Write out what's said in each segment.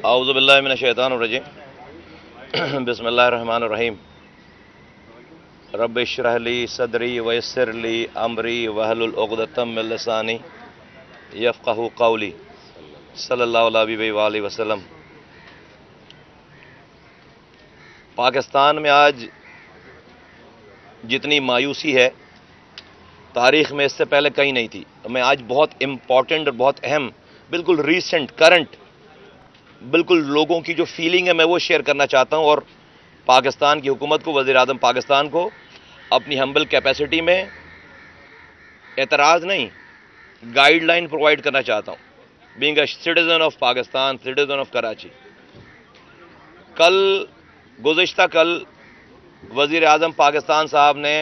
اعوذ باللہ من الشیطان الرجیم بسم اللہ الرحمن الرحیم رب اشرح لی صدری ویسر لی امری واحلل عقدۃ من لسانی یفقہوا قولی صلی اللہ علیہ وآلہ وسلم۔ پاکستان میں آج جتنی مایوسی ہے تاریخ میں اس سے پہلے کہیں نہیں تھی۔ میں آج بہت امپورٹنٹ اور بہت اہم، بالکل ریسنٹ کرنٹ، بالکل لوگوں کی جو فیلنگ ہے میں وہ شیئر کرنا چاہتا ہوں، اور پاکستان کی حکومت کو، وزیر اعظم پاکستان کو اپنی ہمبل کیپیسٹی میں اعتراض نہیں، گائیڈ لائن پرووائڈ کرنا چاہتا ہوں، being a citizen of Pakistan, citizen of Karachi. گزشتہ کل وزیر اعظم پاکستان صاحب نے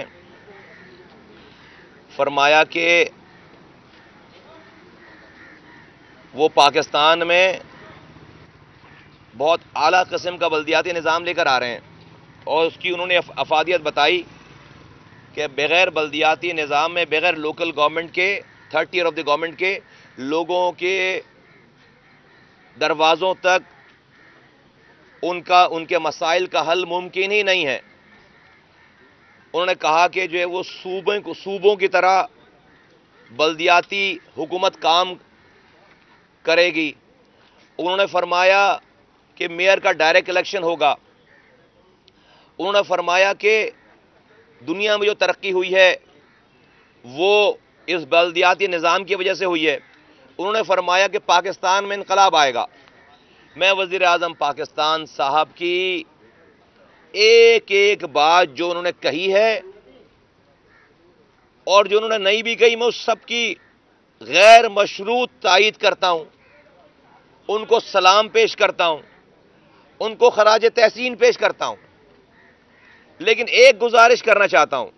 فرمایا کہ وہ پاکستان میں بہت اعلیٰ قسم کا بلدیاتی نظام لے کر آ رہے ہیں، اور اس کی انہوں نے افادیت بتائی کہ بغیر بلدیاتی نظام میں، بغیر لوکل گورنمنٹ کے، third tier of the government کے لوگوں کے دروازوں تک ان کے مسائل کا حل ممکن ہی نہیں ہے۔ انہوں نے کہا کہ جو ہے وہ صوبوں کی طرح بلدیاتی حکومت کام کرے گی۔ انہوں نے فرمایا کہ میئر کا ڈائریکٹ الیکشن ہوگا۔ انہوں نے فرمایا کہ دنیا میں جو ترقی ہوئی ہے وہ اس بلدیاتی نظام کی وجہ سے ہوئی ہے۔ انہوں نے فرمایا کہ پاکستان میں انقلاب آئے گا۔ میں وزیر اعظم پاکستان صاحب کی ایک ایک بات جو انہوں نے کہی ہے اور جو انہوں نے نہیں بھی کہی، میں اس سب کی غیر مشروط تائید کرتا ہوں، ان کو سلام پیش کرتا ہوں، ان کو خراج تحسین پیش کرتا ہوں۔ لیکن ایک گزارش کرنا چاہتا ہوں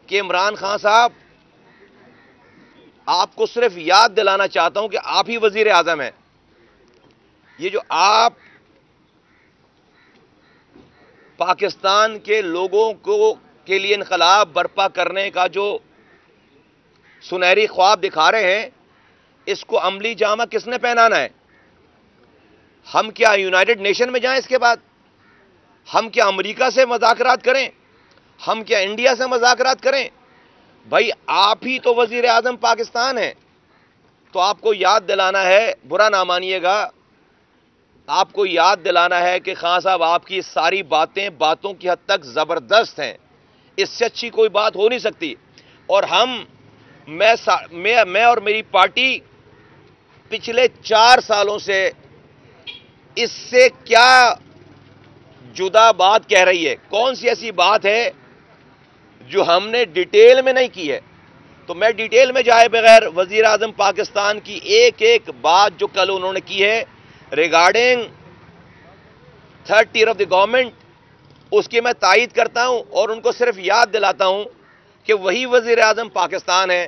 کہ عمران خان صاحب، آپ کو صرف یاد دلانا چاہتا ہوں کہ آپ ہی وزیر اعظم ہیں۔ یہ جو آپ پاکستان کے لوگوں کے لیے انقلاب برپا کرنے کا جو سنہری خواب دکھا رہے ہیں، اس کو عملی جامہ کس نے پہنانا ہے؟ ہم کیا یونائیٹڈ نیشن میں جائیں؟ اس کے بعد ہم کیا امریکہ سے مذاکرات کریں؟ ہم کیا انڈیا سے مذاکرات کریں؟ بھائی آپ ہی تو وزیر اعظم پاکستان ہیں۔ تو آپ کو یاد دلانا ہے، برا نہ مانیے گا، آپ کو یاد دلانا ہے کہ خان صاحب آپ کی ساری باتوں کی حد تک زبردست ہیں، اس سے اچھی کوئی بات ہو نہیں سکتی۔ اور میں اور میری پارٹی پچھلے 4 سالوں سے اس سے کیا جدا بات کہہ رہی ہے، کون سی ایسی بات ہے جو ہم نے ڈیٹیل میں نہیں کی ہے؟ تو میں ڈیٹیل میں جائے بغیر وزیر اعظم پاکستان کی ایک ایک بات جو کل انہوں نے کی ہے regarding third tier of the government, اس کی میں تائید کرتا ہوں، اور ان کو صرف یاد دلاتا ہوں کہ وہی وزیر اعظم پاکستان ہے۔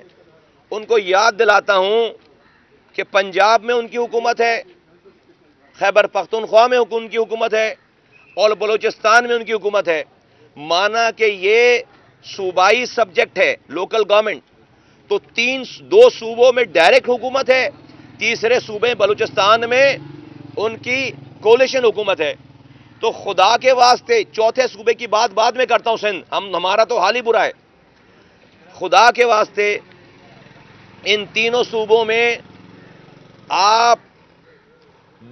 ان کو یاد دلاتا ہوں کہ پنجاب میں ان کی حکومت ہے، خیبر پختونخوا میں ان کی حکومت ہے، اور بلوچستان میں ان کی حکومت ہے۔ مانا کہ یہ صوبائی سبجیکٹ ہے، لوکل گورنمنٹ، تو 2 صوبوں میں ڈائریکٹ حکومت ہے، تیسرے صوبے بلوچستان میں ان کی کولیشن حکومت ہے۔ تو خدا کے واسطے، چوتھے صوبے کی بات بعد میں کرتا ہوں، سندھ، ہمارا تو حال ہی برا ہے، خدا کے واسطے ان تینوں صوبوں میں آپ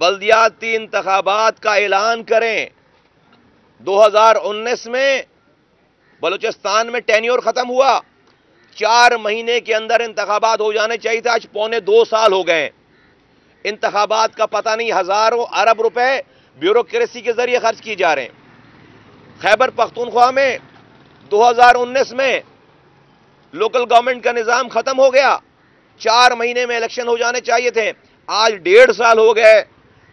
بلدیاتی انتخابات کا اعلان کریں۔ 2019 میں بلوچستان میں ٹینیور ختم ہوا، 4 مہینے کے اندر انتخابات ہو جانے چاہیے تھے، آج 2.25 سال ہو گئے۔ انتخابات کا پتہ نہیں، ہزاروں ارب روپے بیوروکریسی کے ذریعے خرچ کیے جا رہے ہیں۔ خیبر پختونخوا میں 2019 میں لوکل گورنمنٹ کا نظام ختم ہو گیا، 4 مہینے میں الیکشن ہو جانے چاہیے تھے، آج 1.5 سال ہو گئے،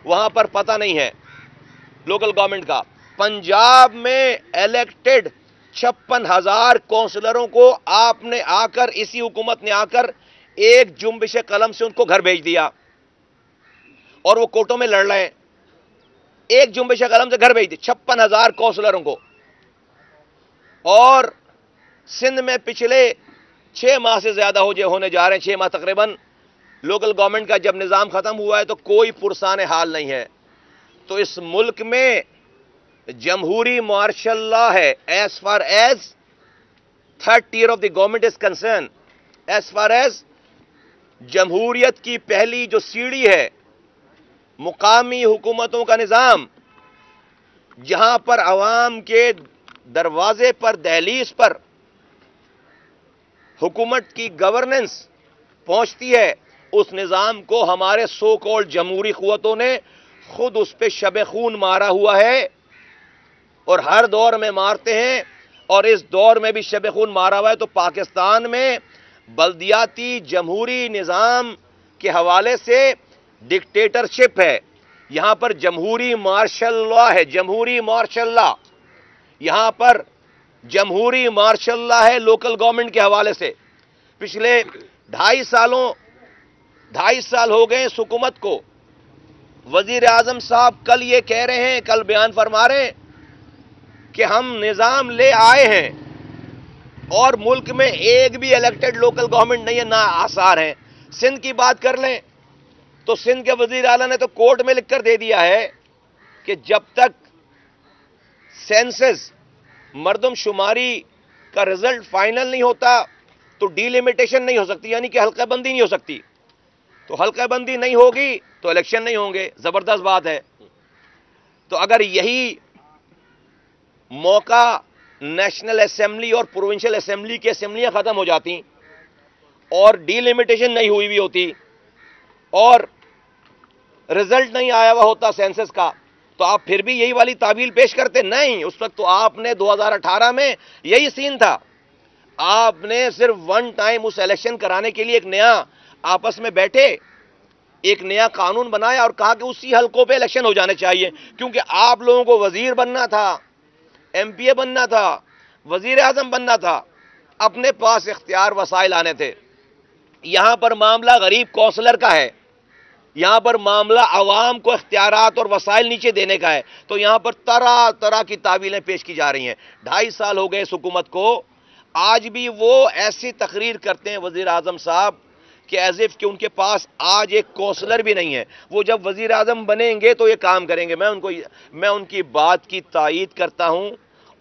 وہاں پر پتہ نہیں ہے لوکل گورنمنٹ کا۔ پنجاب میں الیکٹڈ 56,000 کونسلروں کو آپ نے آ کر، اسی حکومت نے آ کر ایک جنبش قلم سے ان کو گھر بھیج دیا، اور وہ کوٹوں میں لڑ رہے ہیں۔ ایک جنبش قلم سے گھر بھیج دی 56,000 کونسلروں کو۔ اور سندھ میں پچھلے 6 ماہ سے زیادہ ہونے جا رہے ہیں، 6 ماہ تقریباً لوکل گورنمنٹ کا جب نظام ختم ہوا ہے، تو کوئی پرسان حال نہیں ہے۔ تو اس ملک میں جمہوری مارشل لا ہے as far as third tier of the government is concern. As far as جمہوریت کی پہلی جو سیڑھی ہے مقامی حکومتوں کا نظام، جہاں پر عوام کے دروازے پر، دہلیز پر حکومت کی گورننس پہنچتی ہے، اس نظام کو ہمارے سو کالڈ جمہوری قوتوں نے خود اس پہ شب خون مارا ہوا ہے اور ہر دور میں مارتے ہیں. اور اس دور میں بھی شب خون مارا ہوا ہے. تو پاکستان میں بلدیاتی جمہوری نظام کے حوالے سے ڈکٹیٹرشپ ہے. یہاں پر جمہوری مارشل لا ہے، جمہوری مارشل لا. یہاں پر جمہوری مارشل لا ہے لوکل گورنمنٹ کے حوالے سے. پچھلے 2.5 سال ہو گئے اس حکومت کو. وزیر اعظم صاحب کل یہ کہہ رہے ہیں، کل بیان فرما رہے ہیں کہ ہم نظام لے آئے ہیں اور ملک میں ایک بھی الیکٹڈ لوکل گورنمنٹ نہیں ہے، نہ آثار ہیں. سندھ کی بات کر لیں تو سندھ کے وزیر اعلیٰ نے تو کورٹ میں لکھ کر دے دیا ہے کہ جب تک سینسس مردم شماری کا رزلٹ فائنل نہیں ہوتا تو ڈی لیمیٹیشن نہیں ہو سکتی، یعنی کہ حلقہ بندی نہیں ہو سکتی. تو حلقہ بندی نہیں ہوگی تو الیکشن نہیں ہوں گے. زبردست بات ہے. تو اگر یہی موقع نیشنل اسمبلی اور پروونشل اسمبلی کی اسمبلیاں ختم ہو جاتی اور ڈی لیمیٹیشن نہیں ہوئی بھی ہوتی اور رزلٹ نہیں آیا ہوا ہوتا سینسس کا، تو آپ پھر بھی یہی والی تعویل پیش کرتے؟ نہیں. اس وقت تو آپ نے 2018 میں یہی سین تھا. آپ نے صرف ون ٹائم اس الیکشن کرانے کے لیے ایک نیا آپس میں بیٹھے، ایک نیا قانون بنایا اور کہا کہ اسی حلقوں پہ الیکشن ہو جانے چاہیے، کیونکہ آپ لوگوں کو وزیر بننا تھا، ایم پی اے بننا تھا، وزیر اعظم بننا تھا، اپنے پاس اختیار وسائل آنے تھے. یہاں پر معاملہ غریب کونسلر کا ہے، یہاں پر معاملہ عوام کو اختیارات اور وسائل نیچے دینے کا ہے. تو یہاں پر طرح طرح کی تعویلیں پیش کی جا رہی ہیں. 2.5 سال ہو گئے اس حکومت کو، آج بھی وہ ایسی تقریر کرتے ہیں وزیر اعظم صاحب کہ ایز اف کہ ان کے پاس آج ایک کونسلر بھی نہیں ہے. وہ جب وزیر اعظم بنیں گے تو یہ کام کریں گے. میں ان کی بات کی تائید کرتا ہوں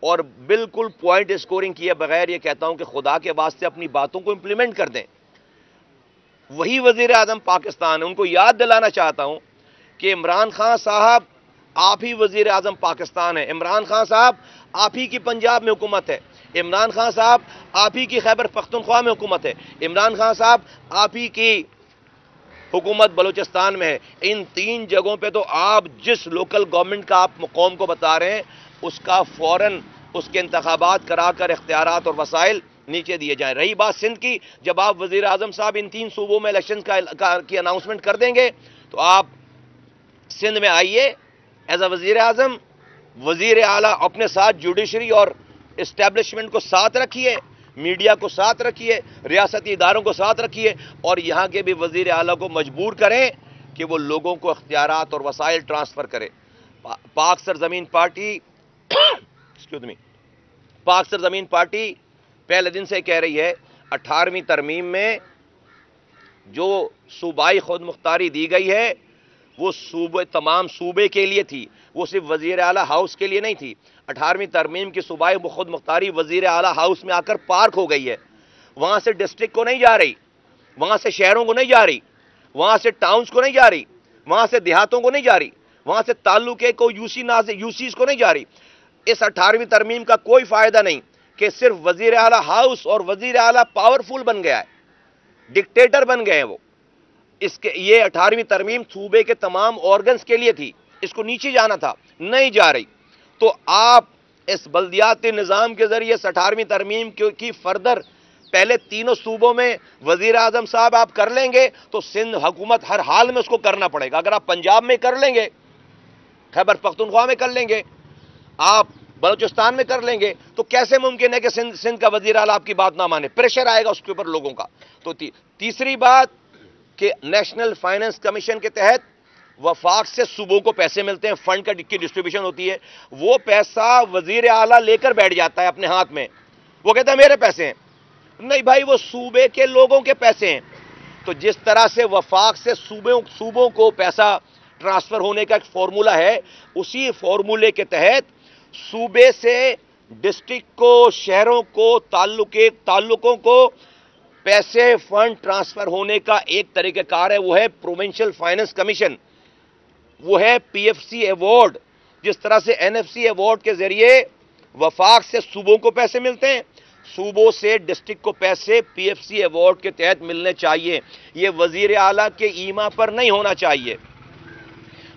اور بالکل پوائنٹ اسکورنگ کیے بغیر یہ کہتا ہوں کہ خدا کے واسطے اپنی باتوں کو امپلیمنٹ کر دیں. وہی وزیر اعظم پاکستان ہے. ان کو یاد دلانا چاہتا ہوں کہ عمران خان صاحب آپ ہی وزیر اعظم پاکستان ہے. عمران خان صاحب آپ ہی کی پنجاب میں حکومت ہے. عمران خان صاحب آپ ہی کی خیبر پختونخوا میں حکومت ہے. عمران خان صاحب آپ ہی کی حکومت بلوچستان میں ہے. ان 3 جگہوں پہ تو آپ جس لوکل گورنمنٹ کا آپ قوم کو بتا رہے ہیں اس کا فوراً اس کے انتخابات کرا کر اختیارات اور وسائل نیچے دیے جائیں. رہی بات سندھ کی، جب آپ وزیر اعظم صاحب ان 3 صوبوں میں الیکشن کی اناؤنسمنٹ کر دیں گے تو آپ سندھ میں آئیے ایز اے وزیر اعظم. وزیر اعلیٰ اپنے ساتھ جوڈیشری اور اسٹیبلشمنٹ کو ساتھ رکھیے، میڈیا کو ساتھ رکھیے، ریاستی اداروں کو ساتھ رکھیے اور یہاں کے بھی وزیر اعلیٰ کو مجبور کریں کہ وہ لوگوں کو اختیارات اور وسائل ٹرانسفر کرے. پاک سرزمین پارٹی پاک سرزمین پارٹی پہلے دن سے کہہ رہی ہے 18ویں ترمیم میں جو صوبائی خود مختاری دی گئی ہے وہ تمام صوبے کے لیے تھی، وہ صرف وزیر اعلیٰ ہاؤس کے لیے نہیں تھی. 18ویں ترمیم کی صوبائی خود مختاری وزیر اعلیٰ ہاؤس میں آ کر پارک ہو گئی ہے. وہاں سے ڈسٹرکٹ کو نہیں جا رہی، وہاں سے شہروں کو نہیں جا رہی، وہاں سے ٹاؤنز کو نہیں جا رہی، وہاں سے دیہاتوں کو نہیں جا رہی، وہاں سے تعلقے کو یوسیز کو نہیں جا رہی. اس 18ویں ترمیم کا کوئی فائدہ نہیں کہ صرف وزیر اعلیٰ ہاؤس اور وزیر اعلیٰ پاورفل بن گیا ہے، ڈکٹیٹر بن گئے ہیں وہ. یہ 18ویں ترمیم صوبے کے تمام آرگنز کے لیے تھی، اس کو نیچے جانا تھا، نہیں جا رہی. تو آپ اس بلدیاتی نظام کے ذریعے 18ویں ترمیم کی فردر پہلے 3 صوبوں میں وزیر اعظم صاحب آپ کر لیں گے تو سندھ حکومت ہر حال میں اس کو کرنا پڑے گا. اگر آپ پنجاب میں کر لیں گے، خیبر پختونخوا میں کر لیں گے، آپ بلوچستان میں کر لیں گے، تو کیسے ممکن ہے کہ سندھ کا وزیر اعلیٰ آپ کی بات نہ مانے؟ پریشر آئے گا اس کے اوپر لوگوں کا. تو تیسری بات کہ نیشنل فائنانس کمیشن کے تحت وفاق سے صوبوں کو پیسے ملتے ہیں، فنڈ کی ڈسٹریبیوشن ہوتی ہے. وہ پیسہ وزیر اعلیٰ لے کر بیٹھ جاتا ہے اپنے ہاتھ میں، وہ کہتا ہے میرے پیسے ہیں. نہیں بھائی، وہ صوبے کے لوگوں کے پیسے ہیں. تو جس طرح سے وفاق سے صوبوں کو پیسہ ٹرانسفر ہونے کا ایک فارمولا ہے. اسی فارمولے کے تحت صوبے سے ڈسٹرکٹ کو، شہروں کو، تعلقوں کو پیسے فنڈ ٹرانسفر ہونے کا ایک طریقہ کار ہے، وہ ہے پروونشل فائنانس کمیشن، وہ ہے پی ایف سی ایوارڈ. جس طرح سے این ایف سی ایوارڈ کے ذریعے وفاق سے صوبوں کو پیسے ملتے ہیں، صوبوں سے ڈسٹرکٹ کو پیسے پی ایف سی ایوارڈ کے تحت ملنے چاہیے. یہ وزیر اعلیٰ کے ایما پر نہیں ہونا چاہیے،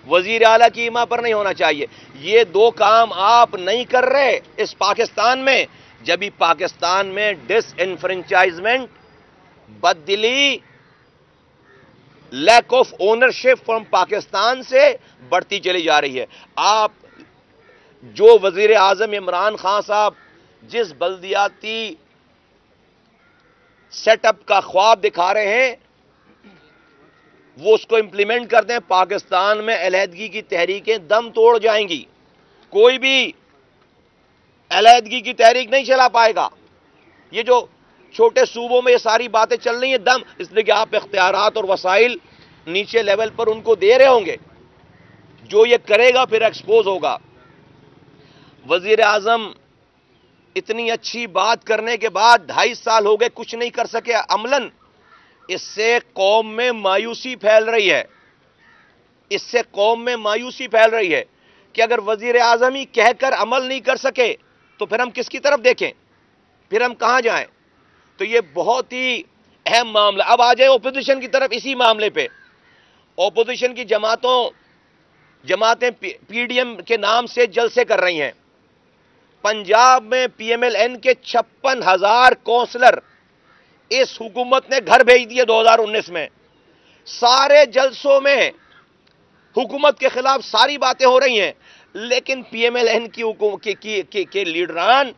وزیر اعلیٰ کی ایما پر نہیں ہونا چاہیے. یہ دو کام آپ نہیں کر رہے اس پاکستان میں. جبھی پاکستان میں ڈس انفرنچائزمنٹ، بددلی، lack of ownership from Pakistan سے بڑھتی چلی جا رہی ہے. آپ جو وزیر اعظم عمران خان صاحب جس بلدیاتی سیٹ اپ کا خواب دکھا رہے ہیں، وہ اس کو امپلیمنٹ کرتے ہیں، پاکستان میں علیحدگی کی تحریکیں دم توڑ جائیں گی. کوئی بھی علیحدگی کی تحریک نہیں چلا پائے گا. یہ جو چھوٹے صوبوں میں یہ ساری باتیں چل رہی ہیں دم، اس لیے کہ آپ اختیارات اور وسائل نیچے لیول پر ان کو دے رہے ہوں گے. جو یہ کرے گا پھر ایکسپوز ہوگا. وزیر اعظم اتنی اچھی بات کرنے کے بعد 2.5 سال ہو گئے، کچھ نہیں کر سکے عملاً. اس سے قوم میں مایوسی پھیل رہی ہے، اس سے قوم میں مایوسی پھیل رہی ہے کہ اگر وزیر اعظم ہی کہہ کر عمل نہیں کر سکے تو پھر ہم کس کی طرف دیکھیں، پھر ہم کہاں جائیں. تو یہ بہت ہی اہم معاملہ. اب آ جائے اپوزیشن کی طرف. اسی معاملے پہ اپوزیشن کی جماعتیں پی ڈی ایم کے نام سے جلسے کر رہی ہیں. پنجاب میں پی ایم ایل این کے 56,000 کونسلر اس حکومت نے گھر بھیج دیے 2019 میں. سارے جلسوں میں حکومت کے خلاف ساری باتیں ہو رہی ہیں، لیکن پی ایم ایل این کے لیڈران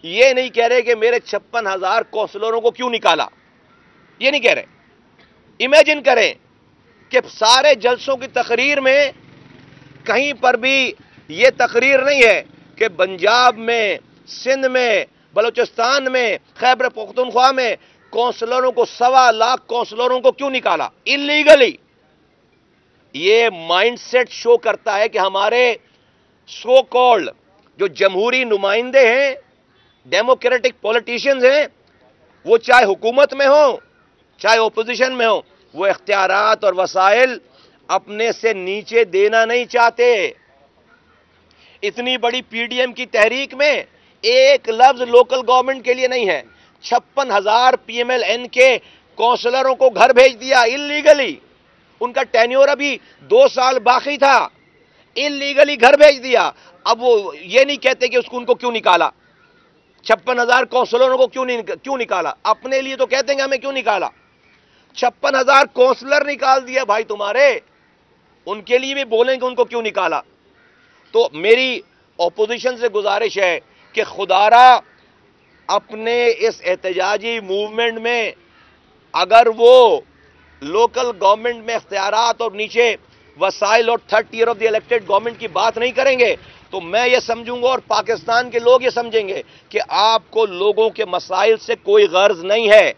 یہ نہیں کہہ رہے کہ میرے 56,000 کونسلروں کو کیوں نکالا. یہ نہیں کہہ رہے. امیجن کریں کہ سارے جلسوں کی تقریر میں کہیں پر بھی یہ تقریر نہیں ہے کہ پنجاب میں، سندھ میں، بلوچستان میں، خیبر پختونخوا میں کونسلروں کو 1.25 لاکھ کونسلروں کو کیوں نکالا انلیگلی. یہ مائنڈ سیٹ شو کرتا ہے کہ ہمارے سو کالڈ جو جمہوری نمائندے ہیں، ڈیموکریٹک پولیٹیشنز ہیں، وہ چاہے حکومت میں ہوں چاہے اپوزیشن میں ہوں، وہ اختیارات اور وسائل اپنے سے نیچے دینا نہیں چاہتے. اتنی بڑی پی ڈی ایم کی تحریک میں ایک لفظ لوکل گورنمنٹ کے لیے نہیں ہے. 56,000 پی ایم ایل این کے کونسلروں کو گھر بھیج دیا انلیگلی. ان کا ٹینیور ابھی 2 سال باقی تھا، انلیگلی گھر بھیج دیا. اب وہ یہ نہیں کہتے کہ ان کو کیوں نکالا، 56,000 کونسلروں کو کیوں نکالا. اپنے لیے تو کہتے ہیں کہ ہمیں کیوں نکالا. 56,000 کونسلر نکال دیا بھائی تمہارے، ان کے لیے بھی بولیں کہ ان کو کیوں نکالا. تو میری اپوزیشن سے گزارش ہے کہ خدارا اپنے اس احتجاجی موومنٹ میں اگر وہ لوکل گورنمنٹ میں اختیارات اور نیچے وسائل اور 3rd tier of the elected government کی بات نہیں کریں گے تو میں یہ سمجھوں گا اور پاکستان کے لوگ یہ سمجھیں گے کہ آپ کو لوگوں کے مسائل سے کوئی غرض نہیں ہے.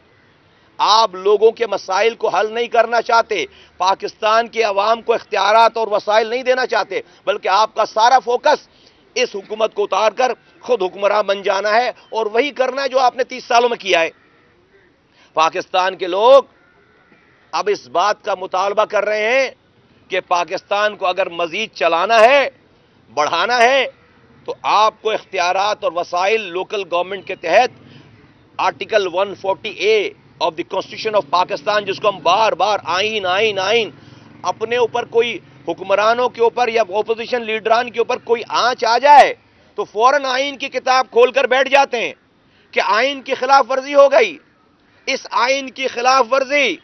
آپ لوگوں کے مسائل کو حل نہیں کرنا چاہتے، پاکستان کے عوام کو اختیارات اور وسائل نہیں دینا چاہتے، بلکہ آپ کا سارا فوکس اس حکومت کو اتار کر خود حکمراں بن جانا ہے اور وہی کرنا ہے جو آپ نے 30 سالوں میں کیا ہے. پاکستان کے لوگ اب اس بات کا مطالبہ کر رہے ہیں کہ پاکستان کو اگر مزید چلانا ہے، بڑھانا ہے، تو آپ کو اختیارات اور وسائل لوکل گورنمنٹ کے تحت article 140A of the constitution of Pakistan, جس کو ہم بار بار آئین اپنے اوپر کوئی حکمرانوں کے اوپر یا اپوزیشن لیڈران کے اوپر کوئی آنچ آ جائے تو فوراً آئین کی کتاب کھول کر بیٹھ جاتے ہیں کہ آئین کی خلاف ورزی ہو گئی. اس آئین کی خلاف ورزی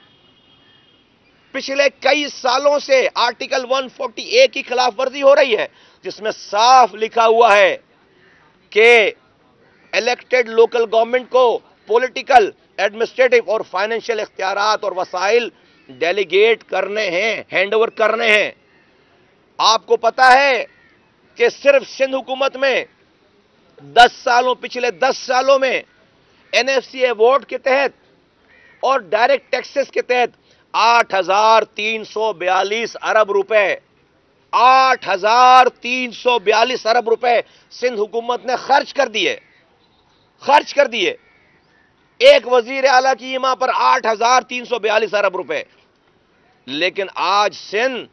پچھلے کئی سالوں سے آرٹیکل 140A کی خلاف ورزی ہو رہی ہے، جس میں صاف لکھا ہوا ہے کہ الیکٹڈ لوکل گورنمنٹ کو پولیٹیکل، ایڈمنسٹریٹو اور فائنینشیل اختیارات اور وسائل ڈیلیگیٹ کرنے ہیں، ہینڈ اوور کرنے ہیں. آپ کو پتا ہے کہ صرف سندھ حکومت میں پچھلے 10 سالوں میں این ایف سی ایوارڈ کے تحت اور ڈائریکٹ ٹیکسز کے تحت 8,342 ارب روپے 8,342 ارب روپے سندھ حکومت نے خرچ کر دیے ایک وزیر اعلیٰ کی ایما پر 8,342 ارب روپے. لیکن آج سندھ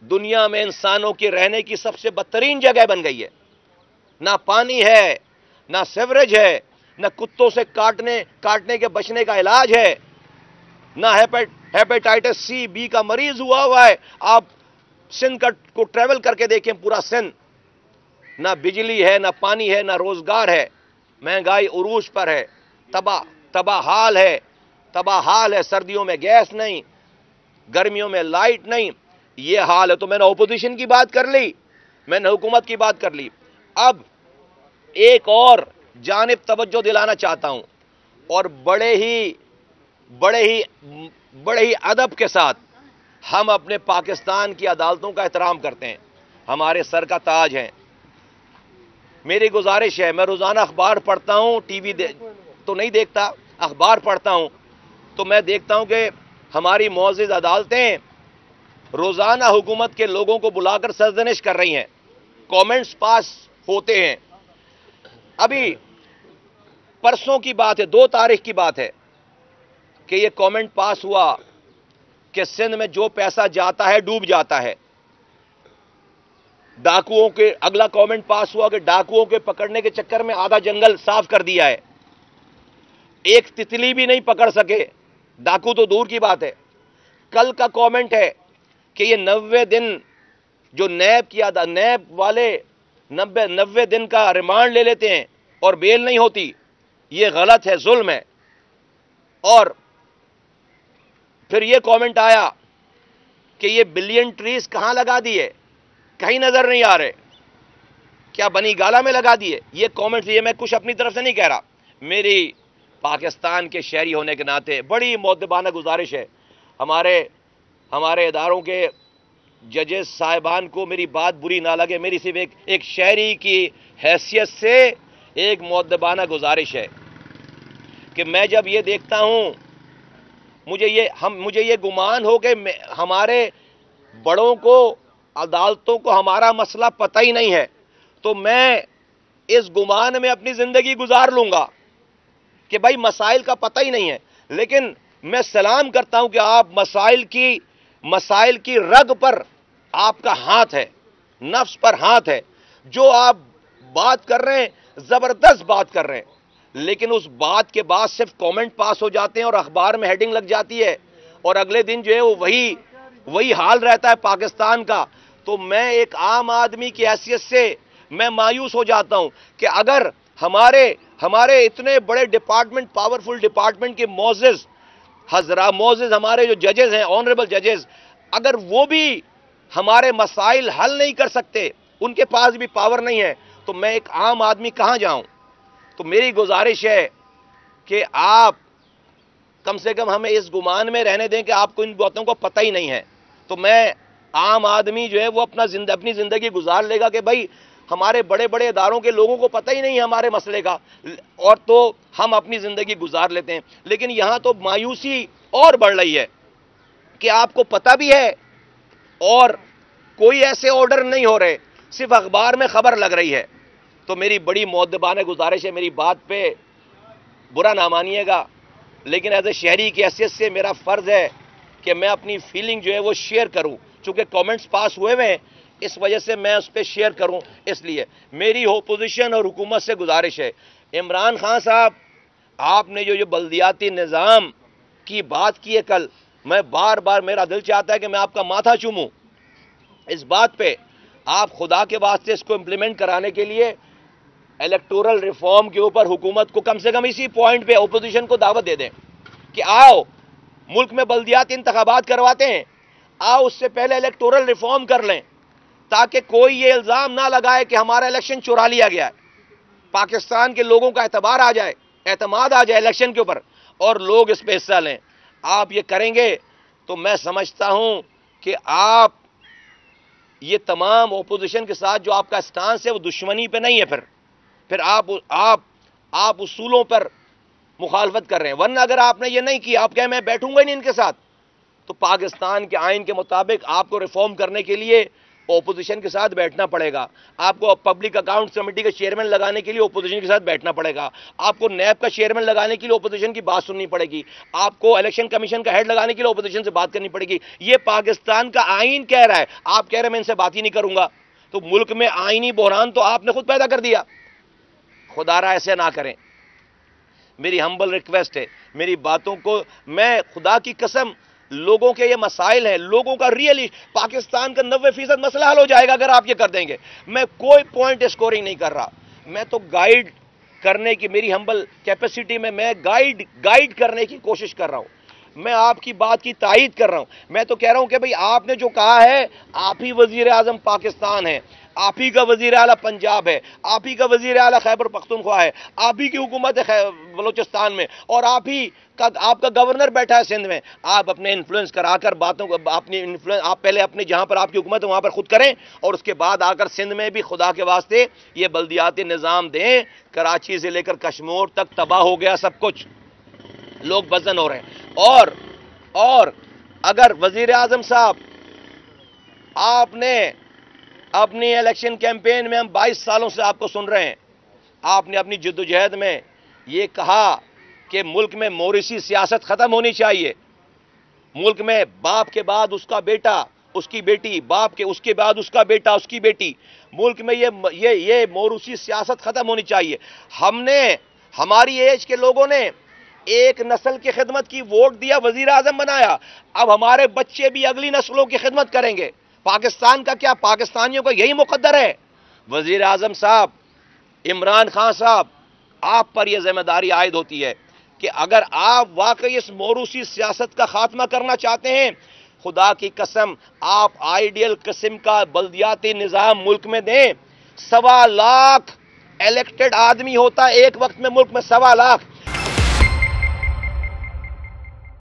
دنیا میں انسانوں کے رہنے کی سب سے بدترین جگہ بن گئی ہے. نہ پانی ہے، نہ سیوریج ہے، نہ کتوں سے کاٹنے کے بچنے کا علاج ہے، نہ ہیپیٹائٹس سی بی کا مریض ہوا ہے. آپ سندھ کو ٹریول کر کے دیکھیں، پورا سندھ، نہ بجلی ہے، نہ پانی ہے، نہ روزگار ہے، مہنگائی عروج پر ہے، تباہ حال ہے. سردیوں میں گیس نہیں، گرمیوں میں لائٹ نہیں، یہ حال ہے. تو میں نے اپوزیشن کی بات کر لی، میں نے حکومت کی بات کر لی. اب ایک اور جانب توجہ دلانا چاہتا ہوں، اور بڑے ہی ادب کے ساتھ ہم اپنے پاکستان کی عدالتوں کا احترام کرتے ہیں، ہمارے سر کا تاج ہیں. میری گزارش ہے، میں روزانہ اخبار پڑھتا ہوں، ٹی وی تو نہیں دیکھتا، اخبار پڑھتا ہوں تو میں دیکھتا ہوں کہ ہماری معزز عدالتیں روزانہ حکومت کے لوگوں کو بلا کر سرزنش کر رہی ہیں، کامنٹس پاس ہوتے ہیں. ابھی پرسوں کی بات ہے، 2 تاریخ کی بات ہے کہ یہ کامنٹ پاس ہوا کہ سندھ میں جو پیسہ جاتا ہے ڈوب جاتا ہے. ڈاکوؤں کے اگلا کامنٹ پاس ہوا کہ ڈاکوؤں کے پکڑنے کے چکر میں آدھا جنگل صاف کر دیا ہے، ایک تتلی بھی نہیں پکڑ سکے، ڈاکو تو دور کی بات ہے. کل کا کامنٹ ہے کہ یہ 90 دن جو نیب والے 90 دن کا ریمانڈ لے لیتے ہیں اور بیل نہیں ہوتی، یہ غلط ہے، ظلم ہے. اور پھر یہ کامنٹ آیا کہ یہ بلین ٹریز کہاں لگا دیے، کہیں نظر نہیں آ رہے، کیا بنی گالا میں لگا دیے. یہ کامنٹ یہ میں کچھ اپنی طرف سے نہیں کہہ رہا، میری پاکستان کے شہری ہونے کے ناطے بڑی مؤدبانہ گزارش ہے، ہمارے اداروں کے ججز صاحبان کو میری بات بری نہ لگے، میری صرف ایک شہری کی حیثیت سے ایک مؤدبانہ گزارش ہے کہ میں جب یہ دیکھتا ہوں، مجھے یہ گمان ہو کہ ہمارے بڑوں کو، عدالتوں کو ہمارا مسئلہ پتہ ہی نہیں ہے، تو میں اس گمان میں اپنی زندگی گزار لوں گا کہ بھائی مسائل کا پتہ ہی نہیں ہے. لیکن میں سلام کرتا ہوں کہ آپ مسائل کی رگ پر آپ کا ہاتھ ہے، نفس پر ہاتھ ہے. جو آپ بات کر رہے ہیں، زبردست بات کر رہے ہیں، لیکن اس بات کے بعد صرف کامنٹ پاس ہو جاتے ہیں اور اخبار میں ہیڈنگ لگ جاتی ہے، اور اگلے دن جو ہے وہ وہی حال رہتا ہے پاکستان کا. تو میں ایک عام آدمی کی حیثیت سے میں مایوس ہو جاتا ہوں کہ اگر ہمارے اتنے بڑے ڈپارٹمنٹ، پاورفل ڈپارٹمنٹ کے معزز ہمارے جو ججز ہیں، آنریبل ججز، اگر وہ بھی ہمارے مسائل حل نہیں کر سکتے، ان کے پاس بھی پاور نہیں ہے، تو میں ایک عام آدمی کہاں جاؤں. تو میری گزارش ہے کہ آپ کم سے کم ہمیں اس گمان میں رہنے دیں کہ آپ کو ان باتوں کو پتہ ہی نہیں ہے. تو میں عام آدمی جو ہے وہ اپنی زندگی گزار لے گا کہ بھائی ہمارے بڑے بڑے اداروں کے لوگوں کو پتہ ہی نہیں ہے ہمارے مسئلے کا، اور تو ہم اپنی زندگی گزار لیتے ہیں. لیکن یہاں تو مایوسی اور بڑھ رہی ہے کہ آپ کو پتہ بھی ہے اور کوئی ایسے آرڈر نہیں ہو رہے، صرف اخبار میں خبر لگ رہی ہے. تو میری بڑی مؤدبانہ گزارش ہے، میری بات پہ برا نہ مانیے گا، لیکن ایز اے شہری کی حیثیت سے میرا فرض ہے کہ میں اپنی فیلنگ جو ہے وہ شیئر کروں، چونکہ کامنٹس پاس ہوئے ہیں اس وجہ سے میں اس پہ شیئر کروں. اس لیے میری اپوزیشن اور حکومت سے گزارش ہے، عمران خان صاحب، آپ نے جو بلدیاتی نظام کی بات کی ہے کل، میں بار بار میرا دل چاہتا ہے کہ میں آپ کا ماتھا چوموں اس بات پہ. آپ خدا کے واسطے اس کو امپلیمنٹ کرانے کے لیے الیکٹورل ریفارم کے اوپر حکومت کو کم سے کم اسی پوائنٹ پہ اپوزیشن کو دعوت دے دیں کہ آؤ ملک میں بلدیاتی انتخابات کرواتے ہیں، آؤ اس سے پہلے الیکٹورل ریفارم کر لیں تاکہ کوئی یہ الزام نہ لگائے کہ ہمارا الیکشن چرا لیا گیا ہے. پاکستان کے لوگوں کا اعتماد آ جائے الیکشن کے اوپر اور لوگ اس پہ حصہ لیں. آپ یہ کریں گے تو میں سمجھتا ہوں کہ آپ یہ تمام اپوزیشن کے ساتھ جو آپ کا سٹانس ہے وہ دشمنی پہ نہیں ہے، پھر آپ اصولوں پر مخالفت کر رہے ہیں. ورنہ اگر آپ نے یہ نہیں کیا، آپ کہیں میں بیٹھوں گا ہی نہیں ان کے ساتھ، تو پاکستان کے آئین کے مطابق آپ کو ریفارم کرنے کے لیے اپوزیشن کے ساتھ بیٹھنا پڑے گا. آپ کو پبلک اکاؤنٹس کمیٹی کا چیئرمین لگانے کے لیے اپوزیشن کے ساتھ بیٹھنا پڑے گا. آپ کو نیب کا چیئرمین لگانے کے لیے اپوزیشن کی بات سننی پڑے گی. آپ کو الیکشن کمیشن کا ہیڈ لگانے کے لیے اپوزیشن سے بات کرنی پڑے گی. یہ پاکستان کا آئین کہہ رہا ہے. آپ کہہ رہے ہیں میں ان سے بات ہی نہیں کروں گا. تو ملک میں آئینی بحران تو آپ نے خود پیدا کر دیا. خدا را ایسے نہ کریں. میری ہمبل ریکویسٹ ہے, میری باتوں کو, میں خدا کی قسم, لوگوں کے یہ مسائل ہیں, لوگوں کا ریئلی پاکستان کا 90% مسئلہ حل ہو جائے گا اگر آپ یہ کر دیں گے. میں کوئی پوائنٹ اسکورنگ نہیں کر رہا, میں تو گائیڈ کرنے کی, میری ہمبل کیپیسٹی میں گائیڈ کرنے کی کوشش کر رہا ہوں. میں آپ کی بات کی تائید کر رہا ہوں. میں تو کہہ رہا ہوں کہ بھئی آپ نے جو کہا ہے, آپ ہی وزیر اعظم پاکستان ہیں, آپ ہی کا وزیر اعلیٰ پنجاب ہے, آپ ہی کا وزیر اعلیٰ خیبر پختونخوا ہے, آپ ہی کی حکومت ہے بلوچستان میں, اور آپ کا گورنر بیٹھا ہے سندھ میں. آپ اپنے انفلوئنس کرا کر باتوں کو, آپ پہلے اپنے جہاں پر آپ کی حکومت ہے وہاں پر خود کریں, اور اس کے بعد آ کر سندھ میں بھی خدا کے واسطے یہ بلدیاتی نظام دیں. کراچی سے لے کر کشمیر تک تباہ ہو گیا سب کچھ, لوگ بزن ہو رہے ہیں. اور اگر وزیر اعظم صاحب, آپ نے اپنی الیکشن کیمپین میں, ہم 22 سالوں سے آپ کو سن رہے ہیں, آپ نے اپنی جدوجہد میں یہ کہا کہ ملک میں موریثی سیاست ختم ہونی چاہیے. ملک میں باپ کے بعد اس کا بیٹا, اس کی بیٹی, باپ کے اس کے بعد اس کا بیٹا, اس کی بیٹی, ملک میں یہ موروثی سیاست ختم ہونی چاہیے. ہم نے, ہماری ایج کے لوگوں نے ایک نسل کی خدمت کی, ووٹ دیا, وزیر اعظم بنایا. اب ہمارے بچے بھی اگلی نسلوں کی خدمت کریں گے. پاکستان کا کیا, پاکستانیوں کا یہی مقدر ہے. وزیر اعظم صاحب, عمران خان صاحب, آپ پر یہ ذمہ داری عائد ہوتی ہے کہ اگر آپ واقعی اس موروثی سیاست کا خاتمہ کرنا چاہتے ہیں, خدا کی قسم آپ آئیڈیل قسم کا بلدیاتی نظام ملک میں دیں. 1.25 لاکھ الیکٹڈ آدمی ہوتا ہے ایک وقت میں ملک میں, 1.25 لاکھ.